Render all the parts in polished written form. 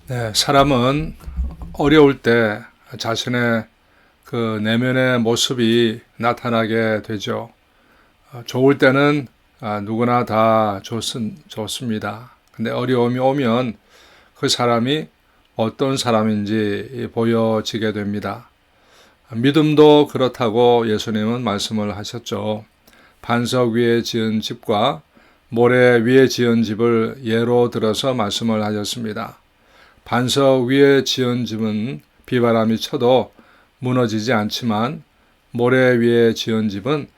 네, 사람은 어려울 때 자신의 그 내면의 모습이 나타나게 되죠. 좋을 때는 누구나 다 좋습니다. 근데 어려움이 오면 그 사람이 어떤 사람인지 보여지게 됩니다. 믿음도 그렇다고 예수님은 말씀을 하셨죠. 반석 위에 지은 집과 모래 위에 지은 집을 예로 들어서 말씀을 하셨습니다. 반석 위에 지은 집은 비바람이 쳐도 무너지지 않지만 모래 위에 지은 집은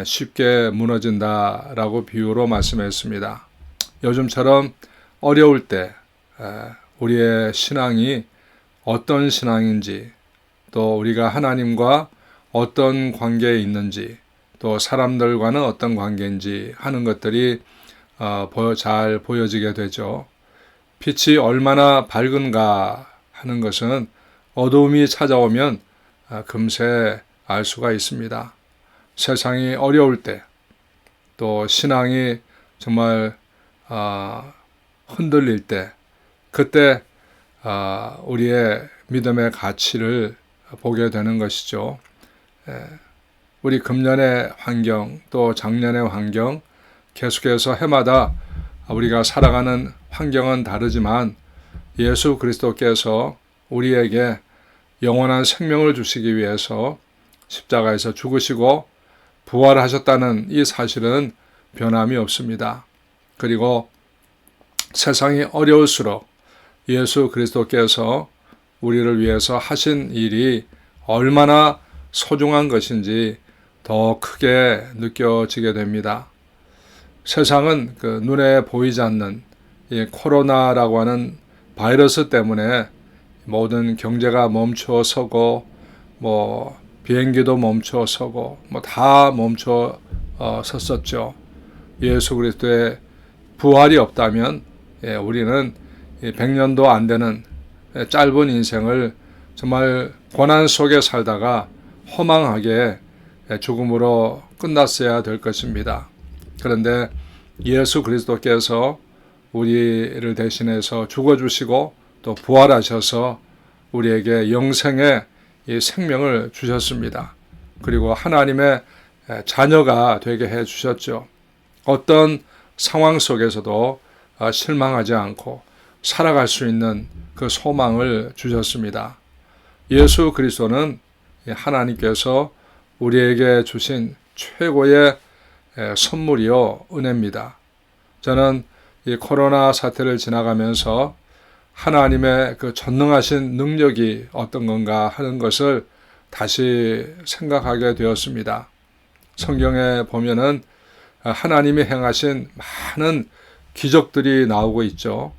쉽게 무너진다라고 비유로 말씀했습니다. 요즘처럼 어려울 때 우리의 신앙이 어떤 신앙인지, 또 우리가 하나님과 어떤 관계에 있는지, 또 사람들과는 어떤 관계인지 하는 것들이 잘 보여지게 되죠. 빛이 얼마나 밝은가 하는 것은 어두움이 찾아오면 금세 알 수가 있습니다. 세상이 어려울 때, 또 신앙이 정말 흔들릴 때, 그때 우리의 믿음의 가치를 보게 되는 것이죠. 우리 금년의 환경, 또 작년의 환경, 계속해서 해마다 우리가 살아가는 환경은 다르지만 예수 그리스도께서 우리에게 영원한 생명을 주시기 위해서 십자가에서 죽으시고 부활하셨다는 이 사실은 변함이 없습니다. 그리고 세상이 어려울수록 예수 그리스도께서 우리를 위해서 하신 일이 얼마나 소중한 것인지 더 크게 느껴지게 됩니다. 세상은 그 눈에 보이지 않는 이 코로나라고 하는 바이러스 때문에 모든 경제가 멈춰 서고, 비행기도 멈춰 서고, 다 멈춰 섰었죠. 예수 그리스도의 부활이 없다면 우리는 100년도 안 되는 짧은 인생을 정말 고난 속에 살다가 허망하게 죽음으로 끝났어야 될 것입니다. 그런데 예수 그리스도께서 우리를 대신해서 죽어주시고 또 부활하셔서 우리에게 영생의 이 생명을 주셨습니다. 그리고 하나님의 자녀가 되게 해주셨죠. 어떤 상황 속에서도 실망하지 않고 살아갈 수 있는 그 소망을 주셨습니다. 예수 그리스도는 하나님께서 우리에게 주신 최고의 선물이요 은혜입니다. 저는 이 코로나 사태를 지나가면서 하나님의 그 전능하신 능력이 어떤 건가 하는 것을 다시 생각하게 되었습니다. 성경에 보면은 하나님이 행하신 많은 기적들이 나오고 있죠.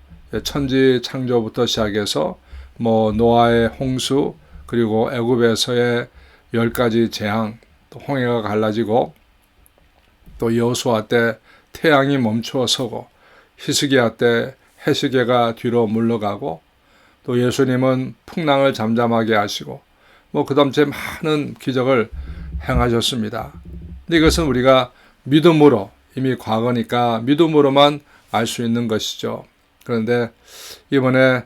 천지 창조부터 시작해서 노아의 홍수, 그리고 애굽에서의 10가지 재앙, 또 홍해가 갈라지고, 또 여호수아 때 태양이 멈추어 서고, 히스기야 때 해시계가 뒤로 물러가고, 또 예수님은 풍랑을 잠잠하게 하시고, 그 다음 제 많은 기적을 행하셨습니다. 근데 이것은 우리가 믿음으로, 이미 과거니까 믿음으로만 알 수 있는 것이죠. 그런데 이번에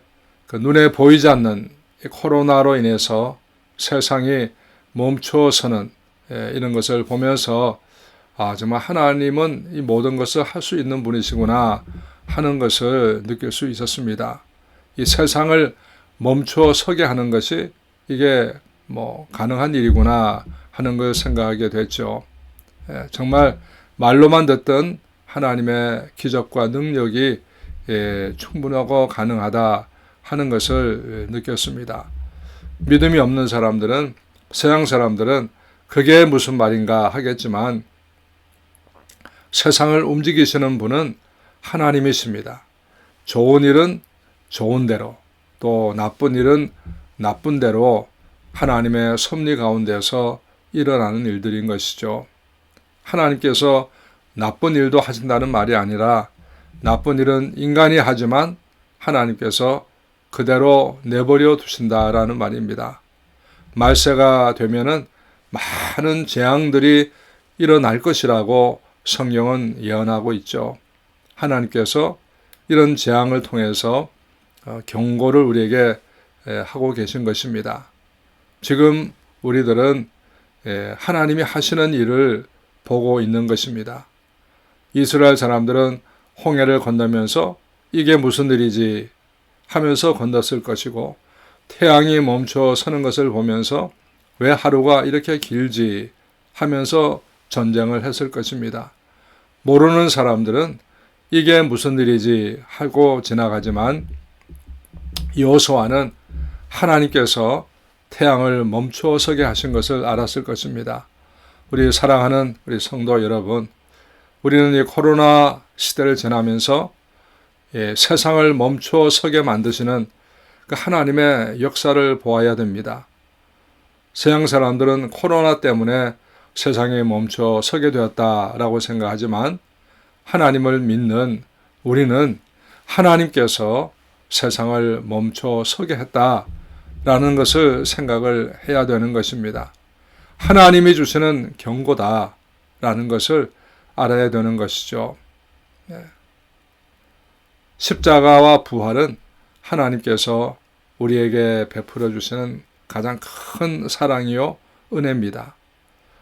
그 눈에 보이지 않는 코로나로 인해서 세상이 멈추어서는 이런 것을 보면서 정말 하나님은 이 모든 것을 할 수 있는 분이시구나 하는 것을 느낄 수 있었습니다. 이 세상을 멈추어 서게 하는 것이 이게 가능한 일이구나 하는 걸 생각하게 됐죠. 정말 말로만 듣던 하나님의 기적과 능력이 충분하고 가능하다 하는 것을 느꼈습니다. 믿음이 없는 사람들은, 서양 사람들은 그게 무슨 말인가 하겠지만 세상을 움직이시는 분은 하나님이십니다. 좋은 일은 좋은 대로, 또 나쁜 일은 나쁜 대로 하나님의 섭리 가운데서 일어나는 일들인 것이죠. 하나님께서 나쁜 일도 하신다는 말이 아니라 나쁜 일은 인간이 하지만 하나님께서 그대로 내버려 두신다라는 말입니다. 말세가 되면은 많은 재앙들이 일어날 것이라고 성경은 예언하고 있죠. 하나님께서 이런 재앙을 통해서 경고를 우리에게 하고 계신 것입니다. 지금 우리들은 하나님이 하시는 일을 보고 있는 것입니다. 이스라엘 사람들은 홍해를 건너면서 이게 무슨 일이지 하면서 건넜을 것이고, 태양이 멈춰 서는 것을 보면서 왜 하루가 이렇게 길지 하면서 전쟁을 했을 것입니다. 모르는 사람들은 이게 무슨 일이지 하고 지나가지만, 여호수아는 하나님께서 태양을 멈춰 서게 하신 것을 알았을 것입니다. 우리 사랑하는 우리 성도 여러분, 우리는 이 코로나 시대를 지나면서 세상을 멈춰 서게 만드시는 그 하나님의 역사를 보아야 됩니다. 서양 사람들은 코로나 때문에 세상이 멈춰 서게 되었다라고 생각하지만, 하나님을 믿는 우리는 하나님께서 세상을 멈춰 서게 했다라는 것을 생각을 해야 되는 것입니다. 하나님이 주시는 경고다라는 것을 알아야 되는 것이죠. 십자가와 부활은 하나님께서 우리에게 베풀어 주시는 가장 큰 사랑이요 은혜입니다.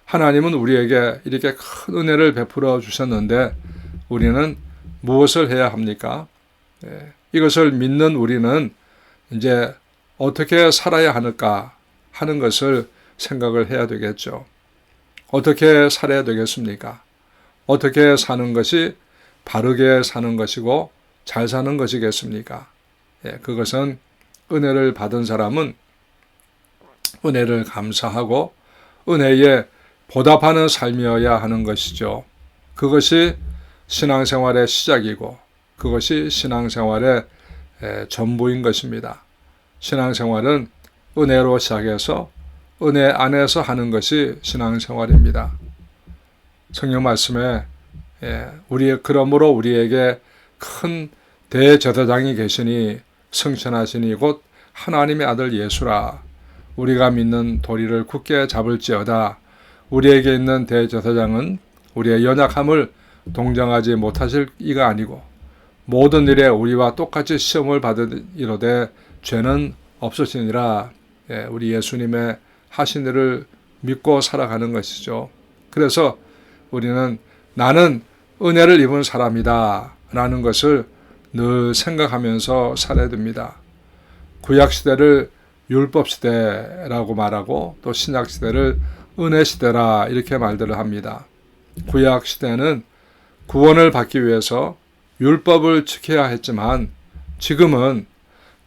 하나님은 우리에게 이렇게 큰 은혜를 베풀어 주셨는데 우리는 무엇을 해야 합니까? 이것을 믿는 우리는 이제 어떻게 살아야 하는가 하는 것을 생각을 해야 되겠죠. 어떻게 살아야 되겠습니까? 어떻게 사는 것이 바르게 사는 것이고 잘 사는 것이겠습니까? 그것은 은혜를 받은 사람은 은혜를 감사하고 은혜에 보답하는 삶이어야 하는 것이죠. 그것이 신앙생활의 시작이고 그것이 신앙생활의 전부인 것입니다. 신앙생활은 은혜로 시작해서 은혜 안에서 하는 것이 신앙생활입니다. 성경 말씀에 그러므로 우리에게 큰 대제사장이 계시니 성천하시니 곧 하나님의 아들 예수라. 우리가 믿는 도리를 굳게 잡을지어다. 우리에게 있는 대제사장은 우리의 연약함을 동정하지 못하실 이가 아니고 모든 일에 우리와 똑같이 시험을 받으리로되 죄는 없으시니라. 우리 예수님의 하신 일을 믿고 살아가는 것이죠. 그래서 우리는 나는 은혜를 입은 사람이다 라는 것을 늘 생각하면서 살아야 됩니다. 구약시대를 율법시대라고 말하고 또 신약시대를 은혜시대라 이렇게 말들을 합니다. 구약시대는 구원을 받기 위해서 율법을 지켜야 했지만 지금은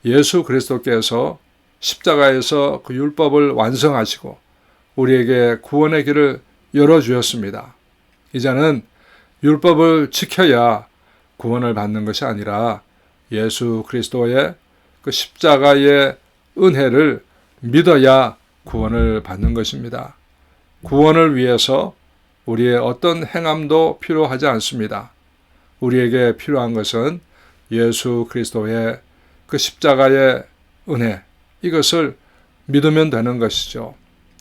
예수 그리스도께서 십자가에서 그 율법을 완성하시고 우리에게 구원의 길을 열어주었습니다. 이제는 율법을 지켜야 구원을 받는 것이 아니라 예수 그리스도의 그 십자가의 은혜를 믿어야 구원을 받는 것입니다. 구원을 위해서 우리의 어떤 행함도 필요하지 않습니다. 우리에게 필요한 것은 예수 그리스도의 그 십자가의 은혜, 이것을 믿으면 되는 것이죠.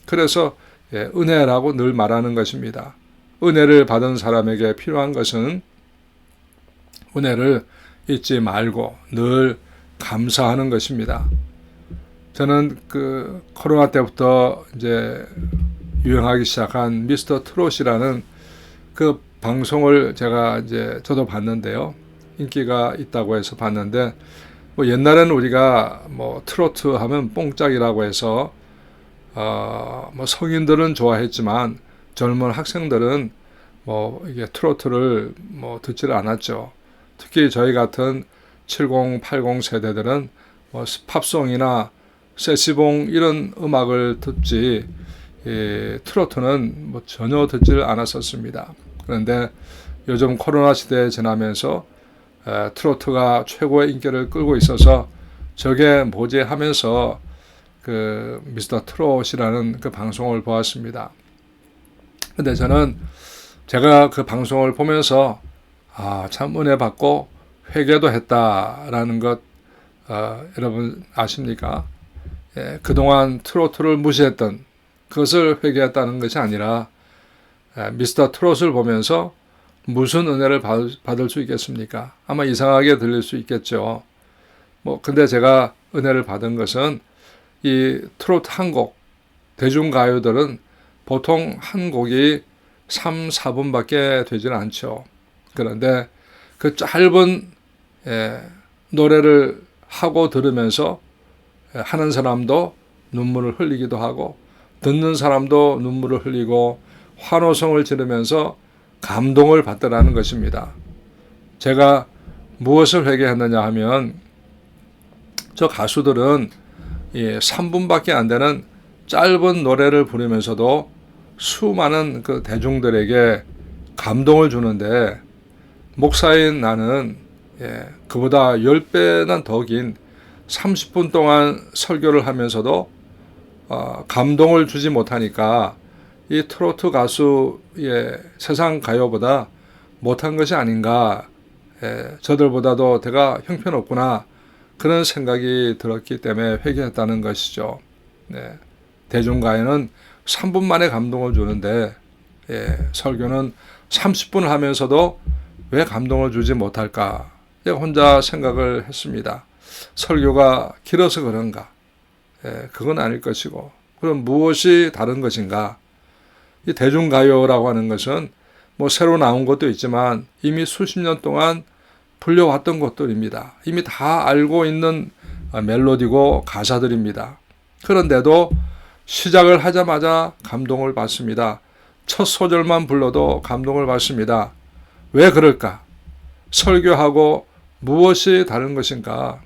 그래서 은혜라고 늘 말하는 것입니다. 은혜를 받은 사람에게 필요한 것은 은혜를 잊지 말고 늘 감사하는 것입니다. 저는 그 코로나 때부터 이제 유행하기 시작한 미스터 트롯이라는 그 방송을 제가 이제 저도 봤는데요. 인기가 있다고 해서 봤는데 뭐 옛날에는 우리가 뭐 트로트 하면 뽕짝이라고 해서 뭐 성인들은 좋아했지만 젊은 학생들은 뭐 이게 트로트를 뭐 듣지를 않았죠. 특히 저희 같은 70, 80 세대들은 뭐 팝송이나 세시봉 이런 음악을 듣지 트로트는 뭐 전혀 듣지를 않았었습니다. 그런데 요즘 코로나 시대에 지나면서 트로트가 최고의 인기를 끌고 있어서 저게 뭐지 하면서 그 미스터 트롯이라는 그 방송을 보았습니다. 근데 저는 제가 그 방송을 보면서 참 은혜 받고 회개도 했다라는 것 여러분 아십니까? 그동안 트로트를 무시했던 그것을 회개했다는 것이 아니라 미스터 트롯을 보면서 무슨 은혜를 받을 수 있겠습니까? 아마 이상하게 들릴 수 있겠죠. 근데 제가 은혜를 받은 것은 이 트로트 한 곡, 대중가요들은 보통 한 곡이 3, 4분밖에 되지는 않죠. 그런데 그 짧은 노래를 하고 들으면서 하는 사람도 눈물을 흘리기도 하고 듣는 사람도 눈물을 흘리고 환호성을 지르면서 감동을 받더라는 것입니다. 제가 무엇을 회개했느냐 하면 저 가수들은 3분밖에 안 되는 짧은 노래를 부르면서도 수많은 그 대중들에게 감동을 주는데 목사인 나는 그보다 10배는 더 긴 30분 동안 설교를 하면서도 감동을 주지 못하니까 이 트로트 가수의 세상 가요보다 못한 것이 아닌가, 저들보다도 내가 형편없구나 그런 생각이 들었기 때문에 회개했다는 것이죠. 대중가요는 3분 만에 감동을 주는데 설교는 30분을 하면서도 왜 감동을 주지 못할까 혼자 생각을 했습니다. 설교가 길어서 그런가? 그건 아닐 것이고 그럼 무엇이 다른 것인가? 이 대중가요라고 하는 것은 새로 나온 것도 있지만 이미 수십 년 동안 불려왔던 것들입니다. 이미 다 알고 있는 멜로디고 가사들입니다. 그런데도 시작을 하자마자 감동을 받습니다. 첫 소절만 불러도 감동을 받습니다. 왜 그럴까? 설교하고 무엇이 다른 것인가?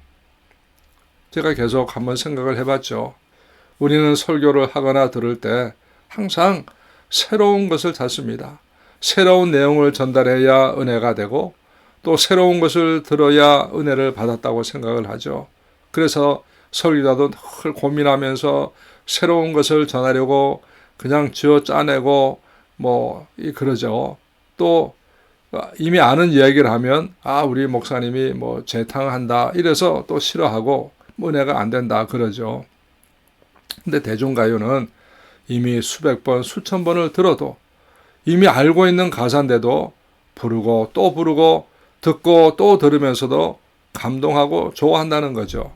제가 계속 한번 생각을 해봤죠. 우리는 설교를 하거나 들을 때 항상 새로운 것을 찾습니다. 새로운 내용을 전달해야 은혜가 되고 또 새로운 것을 들어야 은혜를 받았다고 생각을 하죠. 그래서 설교자도 늘 고민하면서 새로운 것을 전하려고 그냥 쥐어 짜내고 그러죠. 또 이미 아는 이야기를 하면 우리 목사님이 재탕한다 이래서 또 싫어하고 은혜가 안 된다 그러죠. 근데 대중가요는 이미 수백 번, 수천 번을 들어도 이미 알고 있는 가사인데도 부르고 또 부르고 듣고 또 들으면서도 감동하고 좋아한다는 거죠.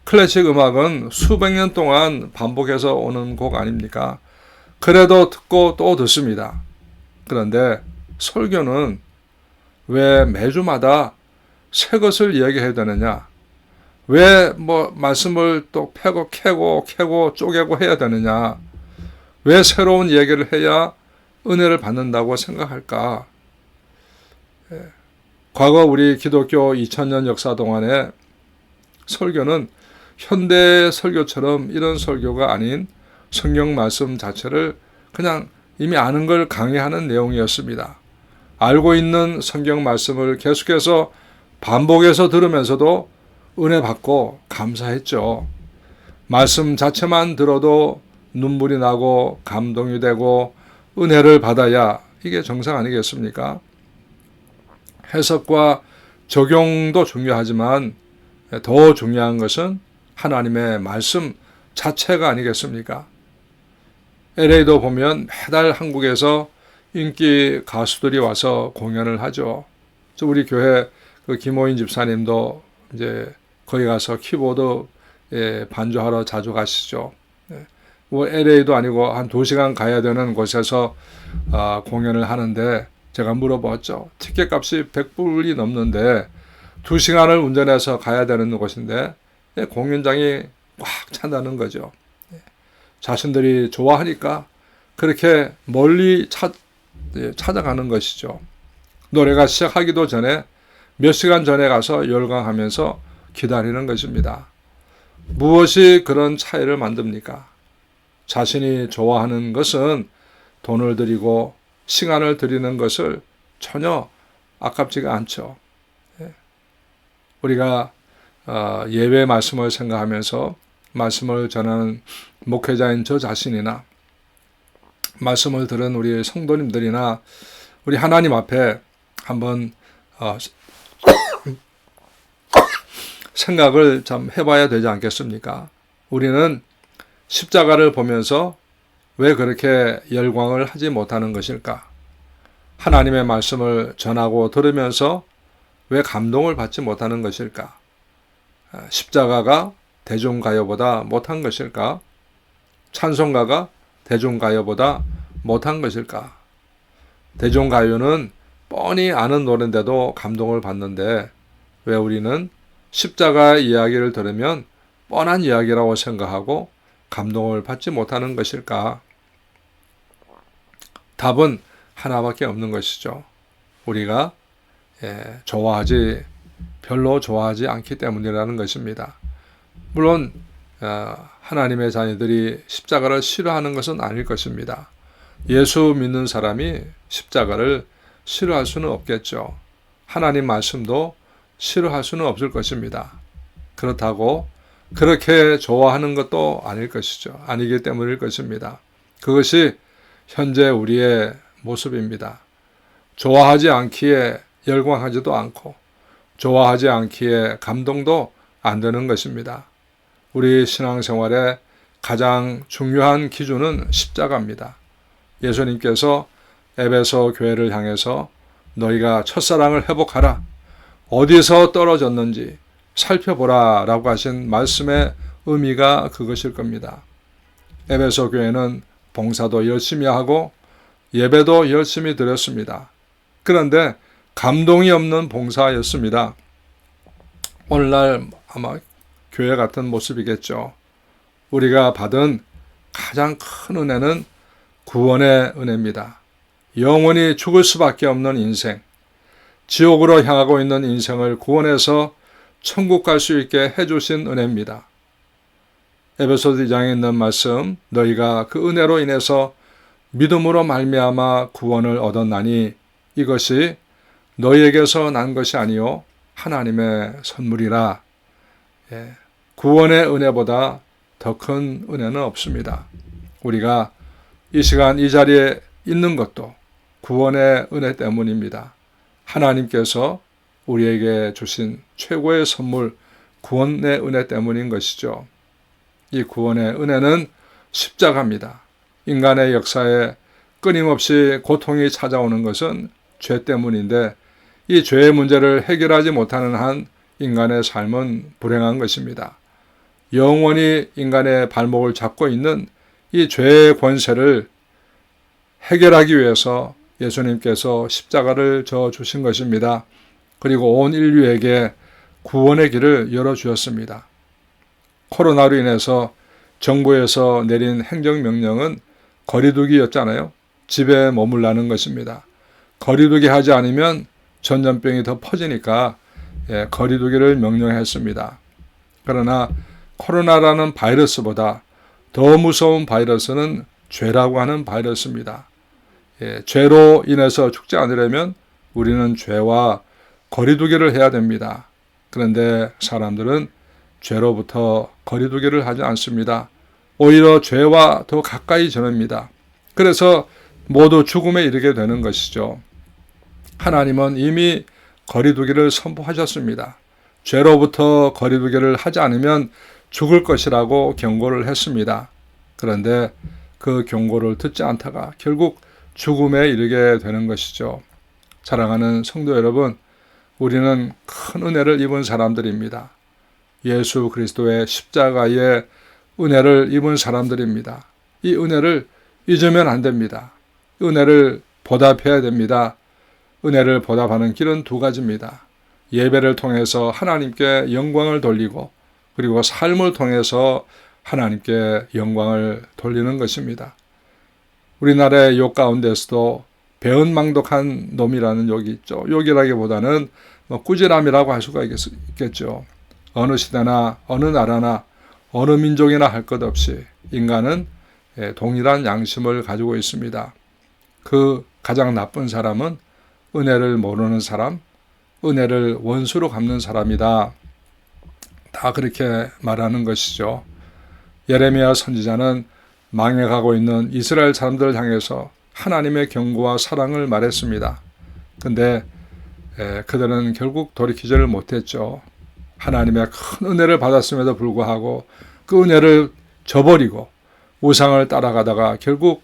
클래식 음악은 수백 년 동안 반복해서 오는 곡 아닙니까? 그래도 듣고 또 듣습니다. 그런데 설교는 왜 매주마다 새 것을 이야기해야 되느냐? 왜 말씀을 또 캐고 쪼개고 해야 되느냐? 왜 새로운 얘기를 해야 은혜를 받는다고 생각할까? 과거 우리 기독교 2000년 역사 동안에 설교는 현대 설교처럼 이런 설교가 아닌 성경 말씀 자체를 그냥 이미 아는 걸 강의하는 내용이었습니다. 알고 있는 성경 말씀을 계속해서 반복해서 들으면서도 은혜 받고 감사했죠. 말씀 자체만 들어도 눈물이 나고 감동이 되고 은혜를 받아야 이게 정상 아니겠습니까? 해석과 적용도 중요하지만 더 중요한 것은 하나님의 말씀 자체가 아니겠습니까? LA도 보면 매달 한국에서 인기 가수들이 와서 공연을 하죠. 우리 교회 그 김호인 집사님도 이제 거기 가서 키보드 반주하러 자주 가시죠. LA도 아니고 한 2시간 가야 되는 곳에서 공연을 하는데 제가 물어봤죠. 티켓 값이 100불이 넘는데 2시간을 운전해서 가야 되는 곳인데 공연장이 꽉 찬다는 거죠. 자신들이 좋아하니까 그렇게 멀리 찾아가는 것이죠. 노래가 시작하기도 전에 몇 시간 전에 가서 열광하면서 기다리는 것입니다. 무엇이 그런 차이를 만듭니까? 자신이 좋아하는 것은 돈을 들이고 시간을 들이는 것을 전혀 아깝지가 않죠. 우리가 예배 말씀을 생각하면서 말씀을 전하는 목회자인 저 자신이나 말씀을 들은 우리 성도님들이나 우리 하나님 앞에 한번 생각을 좀 해봐야 되지 않겠습니까? 우리는 십자가를 보면서 왜 그렇게 열광을 하지 못하는 것일까? 하나님의 말씀을 전하고 들으면서 왜 감동을 받지 못하는 것일까? 십자가가 대중가요보다 못한 것일까? 찬송가가 대중가요보다 못한 것일까? 대중가요는 뻔히 아는 노래인데도 감동을 받는데 왜 우리는 십자가의 이야기를 들으면 뻔한 이야기라고 생각하고 감동을 받지 못하는 것일까? 답은 하나밖에 없는 것이죠. 우리가 별로 좋아하지 않기 때문이라는 것입니다. 물론 하나님의 자녀들이 십자가를 싫어하는 것은 아닐 것입니다. 예수 믿는 사람이 십자가를 싫어할 수는 없겠죠. 하나님 말씀도 싫어할 수는 없을 것입니다. 그렇다고 그렇게 좋아하는 것도 아닐 것이죠. 아니기 때문일 것입니다. 그것이 현재 우리의 모습입니다. 좋아하지 않기에 열광하지도 않고 좋아하지 않기에 감동도 안 되는 것입니다. 우리 신앙생활의 가장 중요한 기준은 십자가입니다. 예수님께서 에베소 교회를 향해서 너희가 첫사랑을 회복하라. 어디서 떨어졌는지 살펴보라 라고 하신 말씀의 의미가 그것일 겁니다. 에베소 교회는 봉사도 열심히 하고 예배도 열심히 드렸습니다. 그런데 감동이 없는 봉사였습니다. 오늘날 아마 교회 같은 모습이겠죠. 우리가 받은 가장 큰 은혜는 구원의 은혜입니다. 영원히 죽을 수밖에 없는 인생, 지옥으로 향하고 있는 인생을 구원해서 천국 갈 수 있게 해주신 은혜입니다. 에베소 2장에 있는 말씀, 너희가 그 은혜로 인해서 믿음으로 말미암아 구원을 얻었나니 이것이 너희에게서 난 것이 아니요 하나님의 선물이라. 구원의 은혜보다 더 큰 은혜는 없습니다. 우리가 이 시간 이 자리에 있는 것도 구원의 은혜 때문입니다. 하나님께서 우리에게 주신 최고의 선물, 구원의 은혜 때문인 것이죠. 이 구원의 은혜는 십자가입니다. 인간의 역사에 끊임없이 고통이 찾아오는 것은 죄 때문인데 이 죄의 문제를 해결하지 못하는 한 인간의 삶은 불행한 것입니다. 영원히 인간의 발목을 잡고 있는 이 죄의 권세를 해결하기 위해서 예수님께서 십자가를 져 주신 것입니다. 그리고 온 인류에게 구원의 길을 열어주었습니다. 코로나로 인해서 정부에서 내린 행정명령은 거리두기였잖아요. 집에 머물라는 것입니다. 거리두기 하지 않으면 전염병이 더 퍼지니까 거리두기를 명령했습니다. 그러나 코로나라는 바이러스보다 더 무서운 바이러스는 죄라고 하는 바이러스입니다. 죄로 인해서 죽지 않으려면 우리는 죄와 거리두기를 해야 됩니다. 그런데 사람들은 죄로부터 거리두기를 하지 않습니다. 오히려 죄와 더 가까이 지냅니다. 그래서 모두 죽음에 이르게 되는 것이죠. 하나님은 이미 거리두기를 선포하셨습니다. 죄로부터 거리두기를 하지 않으면 죽을 것이라고 경고를 했습니다. 그런데 그 경고를 듣지 않다가 결국 죽음에 이르게 되는 것이죠. 사랑하는 성도 여러분, 우리는 큰 은혜를 입은 사람들입니다. 예수 그리스도의 십자가의 은혜를 입은 사람들입니다. 이 은혜를 잊으면 안 됩니다. 은혜를 보답해야 됩니다. 은혜를 보답하는 길은 두 가지입니다. 예배를 통해서 하나님께 영광을 돌리고 그리고 삶을 통해서 하나님께 영광을 돌리는 것입니다. 우리나라의 욕 가운데서도 배은망덕한 놈이라는 욕이 있죠. 욕이라기보다는 꾸지람이라고 할 수가 있겠죠. 어느 시대나 어느 나라나 어느 민족이나 할 것 없이 인간은 동일한 양심을 가지고 있습니다. 그 가장 나쁜 사람은 은혜를 모르는 사람, 은혜를 원수로 갚는 사람이다. 다 그렇게 말하는 것이죠. 예레미야 선지자는 망해가고 있는 이스라엘 사람들을 향해서 하나님의 경고와 사랑을 말했습니다. 근데 그들은 결국 돌이키지를 못했죠. 하나님의 큰 은혜를 받았음에도 불구하고 그 은혜를 저버리고 우상을 따라가다가 결국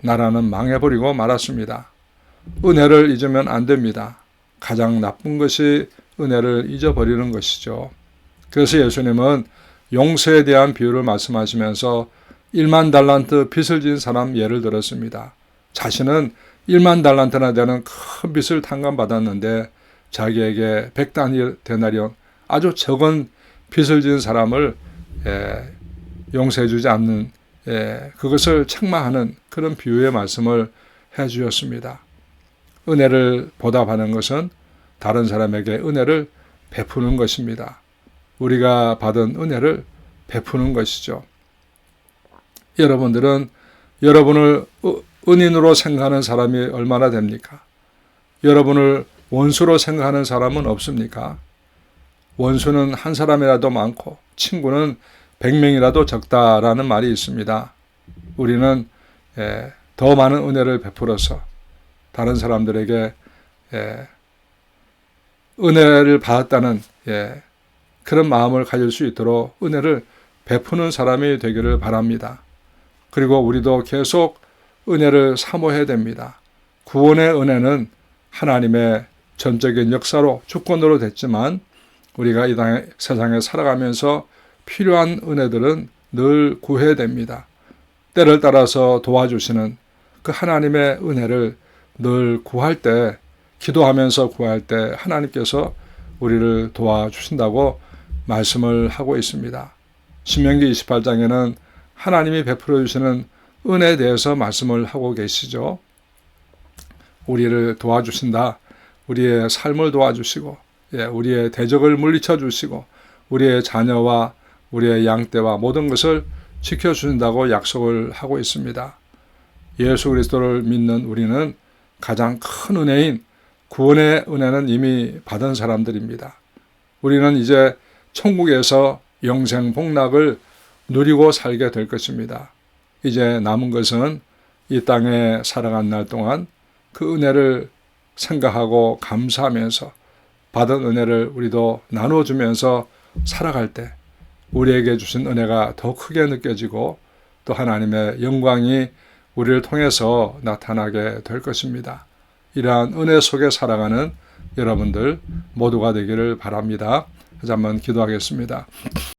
나라는 망해버리고 말았습니다. 은혜를 잊으면 안 됩니다. 가장 나쁜 것이 은혜를 잊어버리는 것이죠. 그래서 예수님은 용서에 대한 비유를 말씀하시면서 1만 달란트 빚을 진 사람 예를 들었습니다. 자신은 1만 달란트나 되는 큰 빚을 탕감받았는데 자기에게 100데나리온 아주 적은 빚을 진 사람을 용서해 주지 않는 그것을 책망하는 그런 비유의 말씀을 해 주셨습니다. 은혜를 보답하는 것은 다른 사람에게 은혜를 베푸는 것입니다. 우리가 받은 은혜를 베푸는 것이죠. 여러분들은 여러분을 은인으로 생각하는 사람이 얼마나 됩니까? 여러분을 원수로 생각하는 사람은 없습니까? 원수는 한 사람이라도 많고 친구는 100명이라도 적다라는 말이 있습니다. 우리는 더 많은 은혜를 베풀어서 다른 사람들에게 은혜를 받았다는 그런 마음을 가질 수 있도록 은혜를 베푸는 사람이 되기를 바랍니다. 그리고 우리도 계속 은혜를 사모해야 됩니다. 구원의 은혜는 하나님의 전적인 역사로 주권으로 됐지만 우리가 이 세상에 살아가면서 필요한 은혜들은 늘 구해야 됩니다. 때를 따라서 도와주시는 그 하나님의 은혜를 늘 구할 때, 기도하면서 구할 때 하나님께서 우리를 도와주신다고 말씀을 하고 있습니다. 신명기 28장에는 하나님이 베풀어 주시는 은혜에 대해서 말씀을 하고 계시죠. 우리를 도와주신다. 우리의 삶을 도와주시고 우리의 대적을 물리쳐 주시고 우리의 자녀와 우리의 양떼와 모든 것을 지켜주신다고 약속을 하고 있습니다. 예수 그리스도를 믿는 우리는 가장 큰 은혜인 구원의 은혜는 이미 받은 사람들입니다. 우리는 이제 천국에서 영생 복락을 누리고 살게 될 것입니다. 이제 남은 것은 이 땅에 살아간 날 동안 그 은혜를 생각하고 감사하면서 받은 은혜를 우리도 나눠주면서 살아갈 때 우리에게 주신 은혜가 더 크게 느껴지고 또 하나님의 영광이 우리를 통해서 나타나게 될 것입니다. 이러한 은혜 속에 살아가는 여러분들 모두가 되기를 바랍니다. 다시 한번 기도하겠습니다.